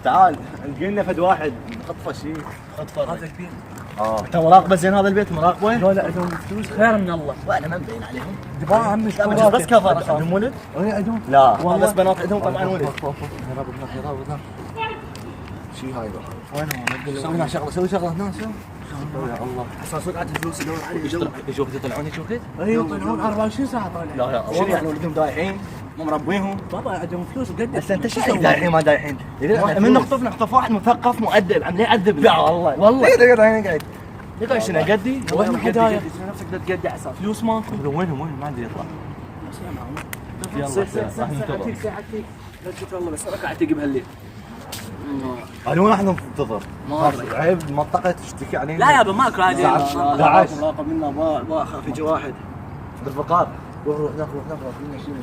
تعال لقينا فد واحد خطفه شيء خطفه هذا كبير. انت مراقبه زين هذا البيت مراقبه؟ لا عندهم فلوس خير من الله. وانا ما مبين عليهم. دباع عم بس كفر عندهم ولد؟ اي عندهم. لا بس بنات عندهم طبعا ولد. شي هاي بقى. وينهم؟ سوي شغله سوي شغله هنا شو؟ يا الله حساس وقعت الفلوس يدور علي يشوف يطلعون يشوفك؟ اي يطلعون 24 ساعه طالع. لا شنو يعني ولدهم دايحين؟ مو مربيهم؟ بابا عندهم فلوس وقد. بس انت شو دايحين ما دايحين؟ من نخطف واحد مثقف مؤدب عم يعذب. لا والله دقيقة قاعد يقول شنو قدي؟ وين الهدايا؟ نفسك تقدي عسى فلوس ماكو. وينهم ما ادري يطلع. يلا راح ننتظر. ساعتك لا تشوف والله بس ركعت تجي بهالليل. انا وين راح ننتظر؟ عيب منطقة تشتكي علينا. لا يابا ماكو عادي. 11 مراقب منا ما اخاف يجي واحد. بالفقار. روح ناخذ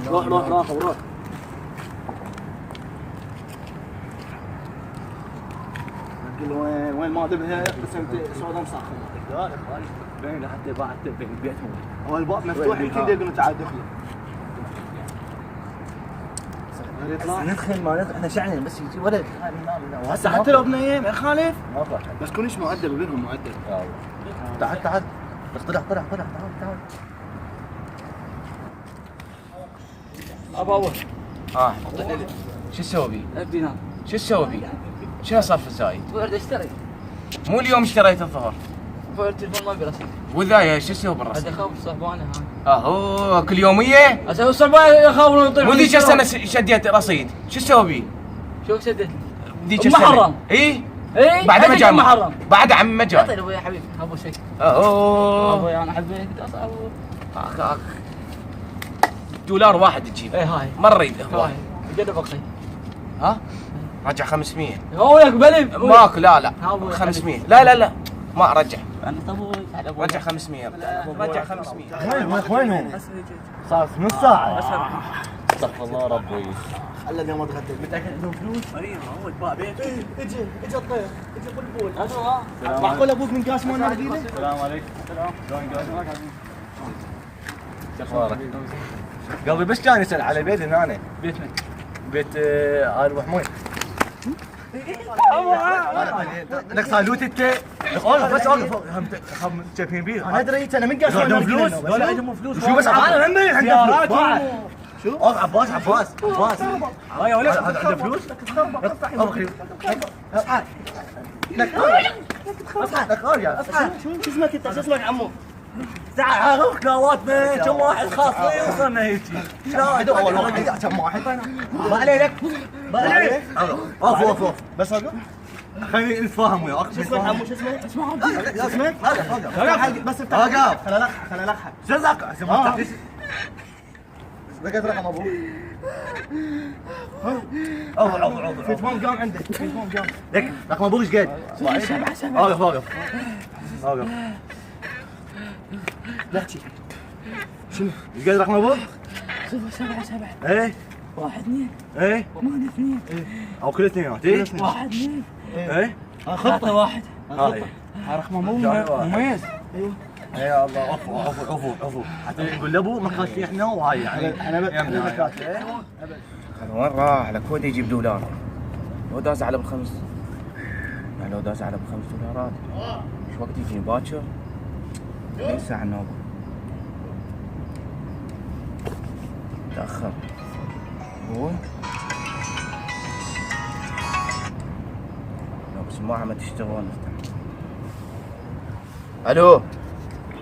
روح راقب روح. قل وين ما ذبها بس انت سودا مسخن. باين حتى باعت بين بيتهم. هو الباب مفتوح يمكن يقولون تعال دخل. ندخل ما ندخل احنا شعلين بس يجي ولد هسه حتى لو بنيم يا خالد ما طلع بس كونش مؤدب بينهم مؤدب. يا الله تعال بس طلع تعال ابا شو تسوي بيه؟ ابدينا شو تسوي بيه؟ شنو صار في الزايد؟ ورد اشتري مو اليوم اشتريت الظهر. فور التليفون ما برسل. وذايا شو تسوي بالرسم؟ هذا خوف صحبانه هاي. اهو كل يوميه؟ هسه الصحبانه يخافون يطيحون. مو ذيك السنه شديت رصيد، شو تسوي بيه؟ شو شدت؟ ذيك السنه محرم. اي بعد ما جاء محرم. بعد عم ما جاء. يعطي يا حبيبي ابو شيء. اهو ابوي انا حبيت اخ دولار واحد تجيب. اي هاي ما نريد هو. هاي قد بقي. ها؟ رجع 500. هو يقبلي ماكو لا 500 لا ما رجع. انا ابوي رجع 500 رجع 500. وينهم؟ صار نص ساعة. استغفر الله ربي. الا اليوم ما تغديت. متاكد عندهم فلوس؟ ايوه هو يباع بيت. اجى الطير اجى بلبول. معقول ابوك من قاس مالنا جديده؟ السلام عليكم. شلون قاعد؟ شو اخبارك؟ قلبي بس كان يسأل على بيت هنا. بيت من؟ بيت آل ابو حميد. لك صالوت انت اقف بس اقف شايفين بيه انا ادري انا من قاس عندهم فلوس ولا عندهم فلوس. شو بس انا هم عنده فلوس. شو؟ عباس هاي يا ولد هذا عنده فلوس؟ اصحى اصحى شو اسمك انت؟ شو اسمك عمو؟ تعال روح كاواتنا كم واحد خاص لي وصلنا هيك. شلون اول واحد كم واحد ما عليك ما عليك. اوف بس اقف خليني نتفاهم وياك. شو اسمك عمو؟ شو اسمك؟ اسمك هذا بس افتح وقف خلنا الحق. جزاك لقيت رقم ابوك. عوض في تليفون قام عندك تليفون قام. لك رقم ابوك ايش قد؟ اوقف لا تجي شنو؟ ايش قد رقم ابوك؟ 7 ايه 1 2 ايه 8 2 او كل اثنينات ايه 1 2 ايه خطه واحد. هاي رقم مميز. ايوه يا الله عفو حتى يقول لابو ما كان في احنا وهاي يعني انا بكات. وين راح؟ لك ودي يجيب دولار. لو داز على بالخمس يعني لو داز على ب5 دولارات شو وقت يجيني باكر؟ ليش ساعة النوبة؟ تأخر هو؟ لو بسماعة ما تشتغل نفتح. الو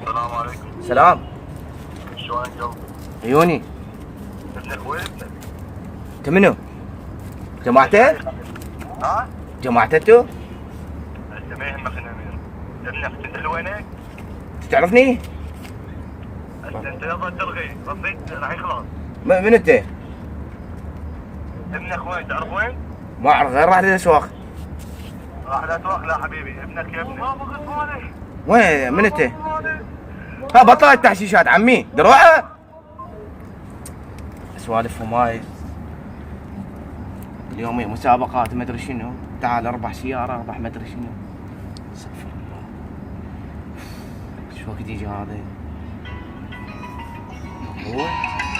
السلام عليكم. سلام شلونك قلبي؟ عيوني. ابنك وين؟ انت منو؟ جماعته؟ ها؟ جماعته انتو؟ انت ما يهمك انا مين؟ ابنك تدري وينك؟ تعرفني؟ انت يلا تلغي رصيد راح يخلص. من انت؟ ابنك وين؟ تعرف وين؟ ما اعرف غير راح للاسواق. راح الاسواق. لا حبيبي ابنك يا ابني. ما بغيت مالي. وين؟ من انت؟ ها بطل التحشيشات عمي دروعه. سوالف وماي اليومين مسابقات ما ادري شنو. تعال اربح سياره اربح ما ادري شنو. استغفر الله. شو وقت يجي هذا؟ هو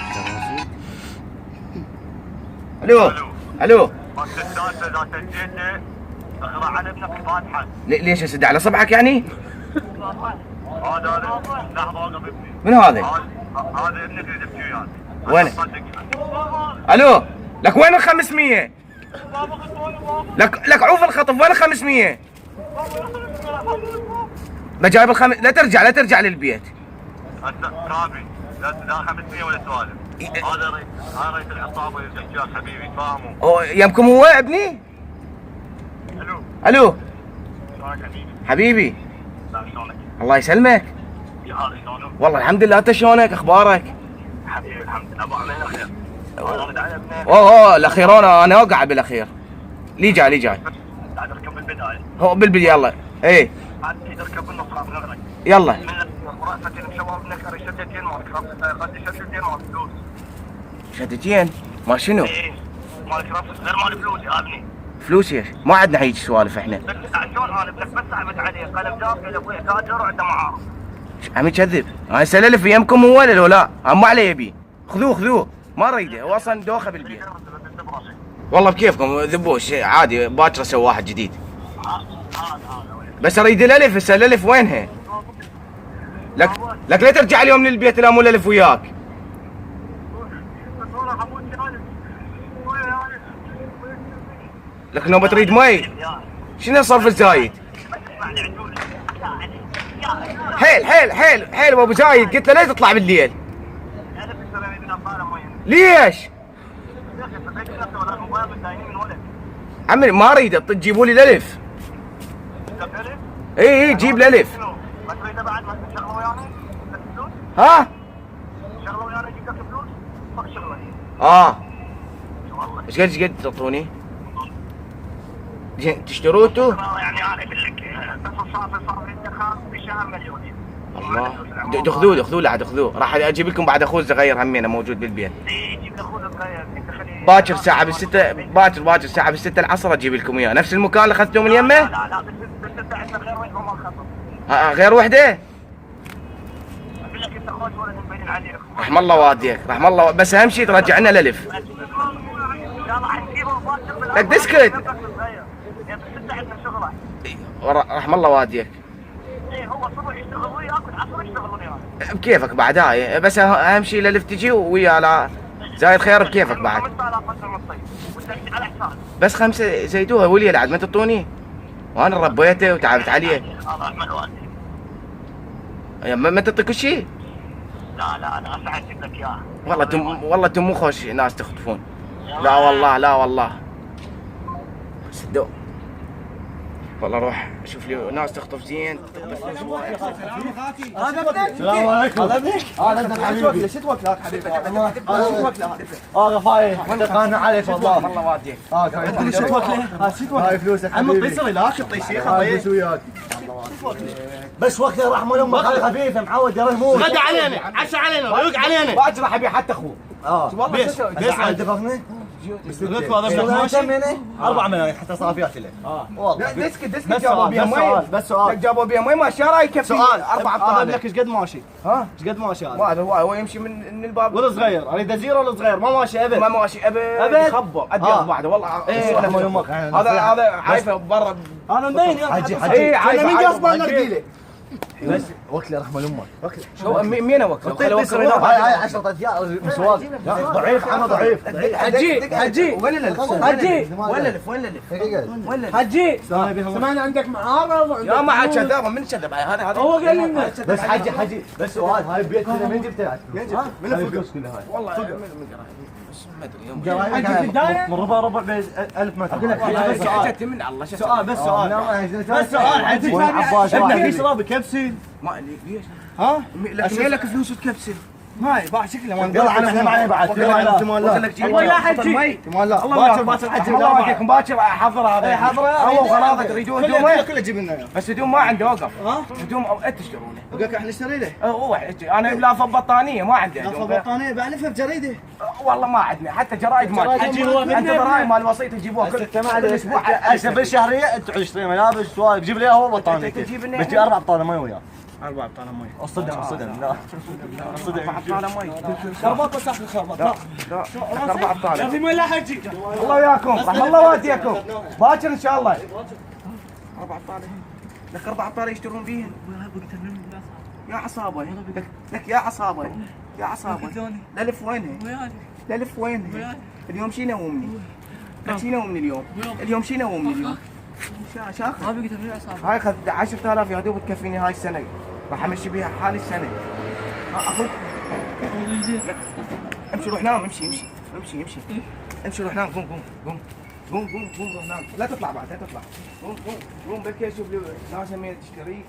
اشترى رصيد. الو بس السالفه اذا سجلته اقرا عن ابنك الفاتحه. ليش اسد على صبعك يعني؟ هذا لحظه وقف ابني. من هذا؟ هذا ابنك اللي جبت وياه. وين؟ الو لك وين ال 500؟ لك عوف الخطف وين ال 500؟ بجايب لا ترجع للبيت. كافي لا 500 ولا سوالف. هذا رئيس العصابه اللي جبت وياك حبيبي تفهموا. يمكم هو ابني؟ الو شلونك حبيبي؟ حبيبي لا شلونك؟ الله يسلمك. يا هلا شلونك؟ والله الحمد لله، انت شلونك اخبارك؟ حبيبي الحمد لله ابو عمين خير. ارد على ابنك. اوه الاخير انا اوقع بالاخير. لي جاي قاعد اركب بالبدايه. هو بالبدايه يلا ايه عاد تركب بالنص راح نغرق. يلا. من رأفتين مشوار ابنك اري شدتين مالك رافت قد شدتين مال فلوس. شدتين ما شنو؟ ايه مالك رافت غير مال فلوس يا ابني. فلوس ايش؟ ما عندنا هيك سوالف احنا. شلون انا ابنك بس عملت عليه قلم جاب الى ابوي تاجر وعنده معارض. عم يكذب. انا سللف يمكم هو ولا لا؟ ما عليه يبي. خذوه ما اريده، هو اصلا دوخه بالبيت. والله بكيفكم ذبوش عادي، باكر اسوي واحد جديد. بس اريد الالف. هسه الالف وينها؟ لك لا ترجع اليوم للبيت لا مو الالف وياك. لك لو بتريد مي شنو الصرف الزايد؟ حيل ابو زايد، قلت له ليه تطلع بالليل؟ ليش؟ عمي ما اريد تجيبوا لي الالف. اي جيب الالف. ما تريده بعد ما تشغله ويانا؟ فلوس؟ ها؟ شغله ويانا اجيب لك فلوس؟ ما شغله. ايش قد تعطوني؟ تشتروه انتوا؟ يعني انا اقول لك بس صار عندك بشهر مليونين. الله خذوه لا عاد خذوه، راح اجيب لكم بعد اخوه الصغير همينه موجود بالبيت. اي جيب اخوه الصغير انت خليه باكر ساعه بالستة، باكر ساعه بالستة العصر اجيب لكم اياه، نفس المكان اللي اخذتوه من يمه؟ لا بس عندنا غير وجه ما الخطر. غير وحده؟ اقول لك انت خوش ولد مبين عليك. رحم الله والديك، رحم الله، بس اهم شيء ترجع لنا الالف. لك تسكت. رحم الله والديك. ايه هو الصبح يشتغل وياك والعصر يشتغل وياك. بكيفك بعد هاي، بس اهم شيء الالف تجي ويا لا زايد خير بكيفك بعد. بس 5 زيدوها ولي العاد ما تعطوني؟ وانا ربيته وتعبت عليه. الله يرحم والديك. ما تعطي كل شيء؟ لا انا اجيب لك اياه. والله انتم مو خوش ناس تخطفون. لا والله. صدق. والله اروح اشوف لي ناس تخطف زين. هذا ابنك؟ السلام عليكم. هذا ابنك؟ هذا ابنك حبيبي. شو توكلك حبيبي؟ شو توكلك؟ رفايع انا عليك والله. والله واديك. شو توكله؟ شو توكله؟ هاي فلوسك عمي اتصل لا شطي شيخ فلوس وياك. بس وقت رحمه امك هاي خفيفه معود يا ريمون. غدا علينا، عشاء علينا، ضيوق علينا. باكر حبيبي حتى اخوه. ليش؟ ليش اتفقنا؟ قلت هذا ابنك ماشي؟ 4 ملايين حتى صافيات له. والله دسك جابوا بيها مي. بس سؤال. جابوا بيها مي ما شارع يكفي. سؤال 4 هذا ابنك ايش قد ماشي؟ ايش قد ماشي هذا؟ ما هذا هو يمشي من الباب. والصغير اريد ازير ولا صغير ما ماشي ابد. ما ماشي ابد يخبط ادي بعده والله. هذا عايفه برا. انا مبين حجي انا من قصبه النرجيله. بس وكله رحمه امك وكله. شو مين اوكل؟ هاي 10 اشياء مسواق. ضعيف انا ضعيف. حجي وين الالف؟ حجي وين الالف؟ حجي سمعنا عندك معارض. يا ما كذاب من كذب هذا هو قال لنا بس حجي بس سؤال هاي البيت هنا من جبتها؟ من الفلوس كلها هاي؟ والله ما ادري حجي في الدايه من ربع 1000 متر. اقول لك سؤال من الله سؤال بس سؤال حجي ابنك يشرب كبسي ما ليش؟ لك فلوس تكبسل. هاي باع شكله ما يلا انا معي بعد ولا حجي باكر حجي الله يعطيكم باكر حضر هذا حضره هو غراضه تريدون هدوم كله جيب لنا بس هدوم ما عنده وقف هدوم انت تشترونه اقول لك احنا نشتري له هو انا لافه بطانيه ما عنده لافه بطانيه بعلفها بجريده والله ما عندنا حتى جرايد ما حجي هو انت ضرايب مال الوسيط تجيبوها كل اسبوع هسه بالشهريه انت تشتري ملابس سوالف جيب لي هو بطانيه تجيب لنا بس 4 بطانيه ما وياه 4 بطالة مي. الصدم لا الصدم 4 بطالة مي. خربط بس اخذ خربط. لا لا 4 بطالة. في مي لا حجي. الله وياكم رحم الله والديكم باكر ان شاء الله 4 بطالة لك 4 بطالة يشترون بيهن يا عصابة لك يا عصابة يا عصابة للف وينها للف وينها اليوم شي نومني لك شي نومني اليوم شي نومني اليوم شاخ ما بقيت ابي عصابة. هاي خذ 10,000 يا دوب تكفيني هاي السنة راح امشي بيها حالي السنة اخذ امشي روح نام امشي امشي روح نام قوم روح نام لا تطلع بعد لا تطلع قوم بلكي اشوف لي ناس تشتري